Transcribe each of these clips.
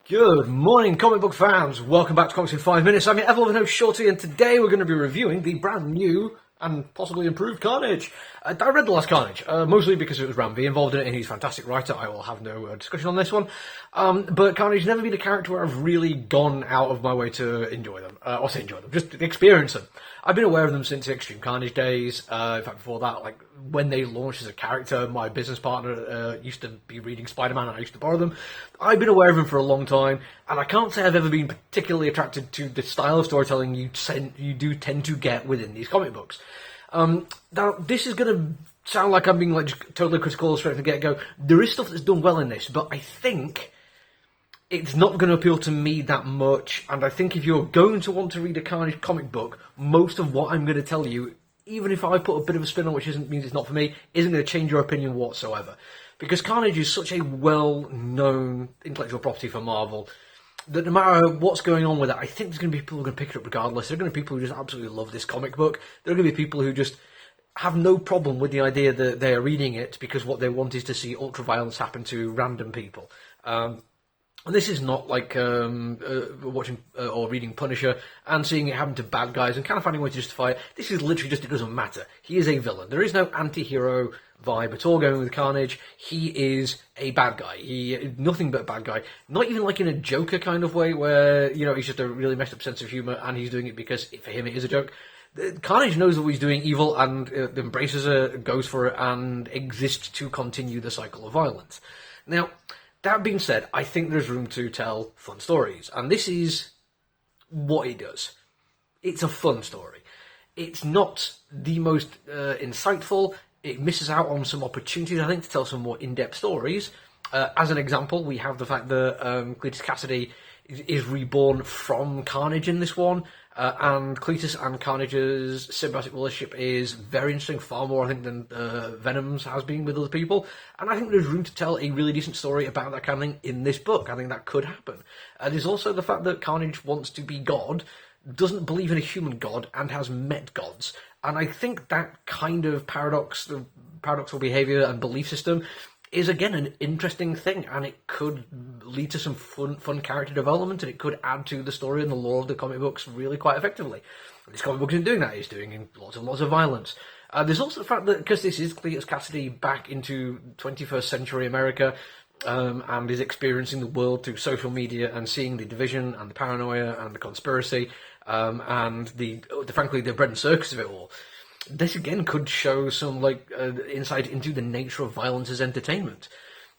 Good morning, comic book fans. Welcome back to Comics in 5 Minutes. I'm your ever-loving host, Shorty, and today we're going to be reviewing the brand new and possibly improved Carnage. I read the last Carnage, mostly because it was Ramvi involved in it, and he's a fantastic writer. I will have no discussion on this one. But Carnage has never been a character where I've really gone out of my way to enjoy them. Or say enjoy them, just experience them. I've been aware of them since the Extreme Carnage days. In fact, before that, like when they launched as a character, my business partner used to be reading Spider-Man and I used to borrow them. I've been aware of them for a long time, and I can't say I've ever been particularly attracted to the style of storytelling you do tend to get within these comic books. Now, this is going to sound like I'm being like just totally critical straight from the get-go. There is stuff that's done well in this, but I think it's not going to appeal to me that much, and I think if you're going to want to read a Carnage comic book, most of what I'm going to tell you, even if I put a bit of a spin on which means it's not for me, isn't going to change your opinion whatsoever. Because Carnage is such a well-known intellectual property for Marvel that no matter what's going on with it, I think there's going to be people who are going to pick it up regardless. There are going to be people who just absolutely love this comic book. There are going to be people who just have no problem with the idea that they are reading it because what they want is to see ultra-violence happen to random people. And this is not like watching or reading Punisher and seeing it happen to bad guys and kind of finding a way to justify it. This is literally just, it doesn't matter. He is a villain. There is no anti-hero vibe at all going with Carnage. He is a bad guy. He is nothing but a bad guy. Not even like in a Joker kind of way where, you know, he's just a really messed up sense of humour and he's doing it because for him it is a joke. Carnage knows that he's doing evil and embraces it, goes for it, and exists to continue the cycle of violence. Now, that being said, I think there's room to tell fun stories, and this is what it does. It's a fun story. It's not the most insightful. It misses out on some opportunities, I think, to tell some more in-depth stories. As an example, we have the fact that Cletus Cassidy is reborn from Carnage in this one, and Cletus and Carnage's symbiotic relationship is very interesting, far more, I think, than Venom's has been with other people, and I think there's room to tell a really decent story about that kind of thing in this book. I think that could happen. There's also the fact that Carnage wants to be God, doesn't believe in a human god, and has met gods, and I think that kind of paradoxical behaviour and belief system is again an interesting thing, and it could lead to some fun character development, and it could add to the story and the lore of the comic books really quite effectively. This comic book isn't doing that; it's doing lots and lots of violence. There's also the fact that because this is Cletus Cassidy back into 21st century America, and is experiencing the world through social media and seeing the division and the paranoia and the conspiracy, and frankly the bread and circus of it all. This again could show some insight into the nature of violence as entertainment.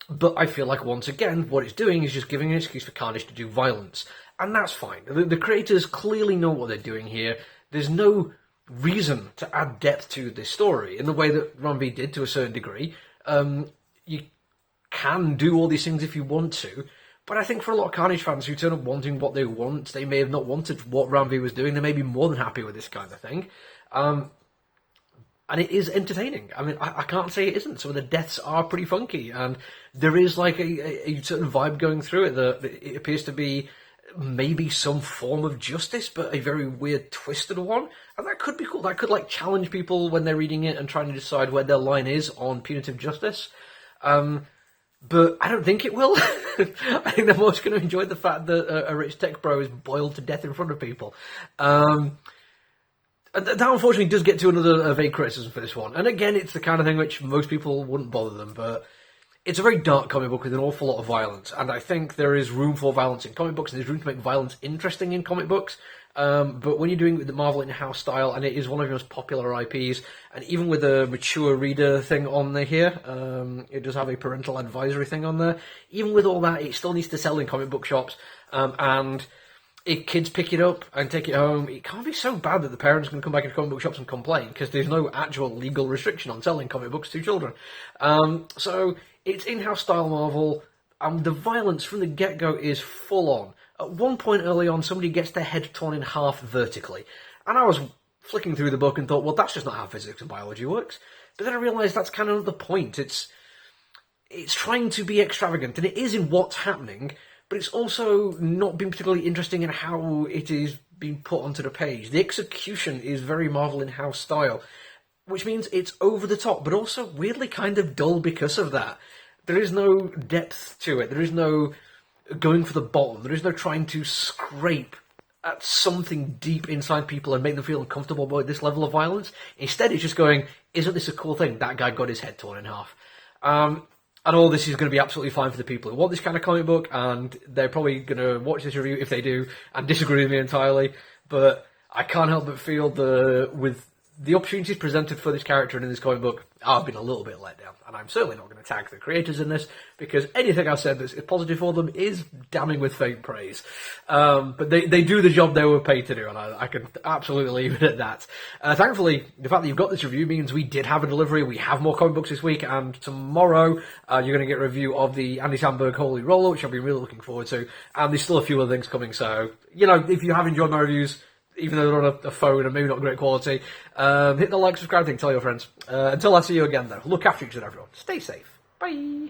But I feel like once again what it's doing is just giving an excuse for Carnage to do violence. And that's fine. The creators clearly know what they're doing here. There's no reason to add depth to this story in the way that Ramvi did to a certain degree. You can do all these things if you want to, but I think for a lot of Carnage fans who turn up wanting what they want, they may have not wanted what Ramvi was doing. They may be more than happy with this kind of thing. And it is entertaining. I mean, I can't say it isn't. Some of the deaths are pretty funky, and there is like a certain vibe going through it that it appears to be maybe some form of justice, but a very weird, twisted one. And that could be cool. That could like challenge people when they're reading it and trying to decide where their line is on punitive justice. But I don't think it will. I think they're most going to enjoy the fact that a rich tech bro is boiled to death in front of people. That unfortunately does get to another vague criticism for this one. And again, it's the kind of thing which most people wouldn't bother them, but it's a very dark comic book with an awful lot of violence. And I think there is room for violence in comic books, and there's room to make violence interesting in comic books. But when you're doing it with the Marvel in-house style, and it is one of your most popular IPs, and even with a mature reader thing on there here, it does have a parental advisory thing on there. Even with all that, it still needs to sell in comic book shops, and if kids pick it up and take it home, it can't be so bad that the parents can come back into comic book shops and complain, because there's no actual legal restriction on selling comic books to children. So it's in-house style Marvel, and the violence from the get-go is full on. At one point early on, somebody gets their head torn in half vertically, and I was flicking through the book and thought, well, that's just not how physics and biology works. But then I realised that's kind of the point. It's trying to be extravagant, and it is in what's happening, but it's also not been particularly interesting in how it is being put onto the page. The execution is very Marvel in-house style, which means it's over the top, but also weirdly kind of dull because of that. There is no depth to it. There is no going for the bottom. There is no trying to scrape at something deep inside people and make them feel uncomfortable about this level of violence. Instead, it's just going, isn't this a cool thing? That guy got his head torn in half. And all this is going to be absolutely fine for the people who want this kind of comic book, and they're probably going to watch this review, if they do, and disagree with me entirely. But I can't help but feel with the opportunities presented for this character and in this comic book, I've been a little bit let down. And I'm certainly not going to tag the creators in this, because anything I've said that's positive for them is damning with faint praise. But they do the job they were paid to do, and I can absolutely leave it at that. Thankfully, the fact that you've got this review means we did have a delivery. We have more comic books this week, and tomorrow you're going to get a review of the Andy Samberg Holy Roller, which I've been really looking forward to. And there's still a few other things coming, so, if you have enjoyed my reviews, even though they're on a phone and maybe not great quality, hit the like, subscribe thing, tell your friends. Until I see you again, though, look after each other, everyone. Stay safe. Bye.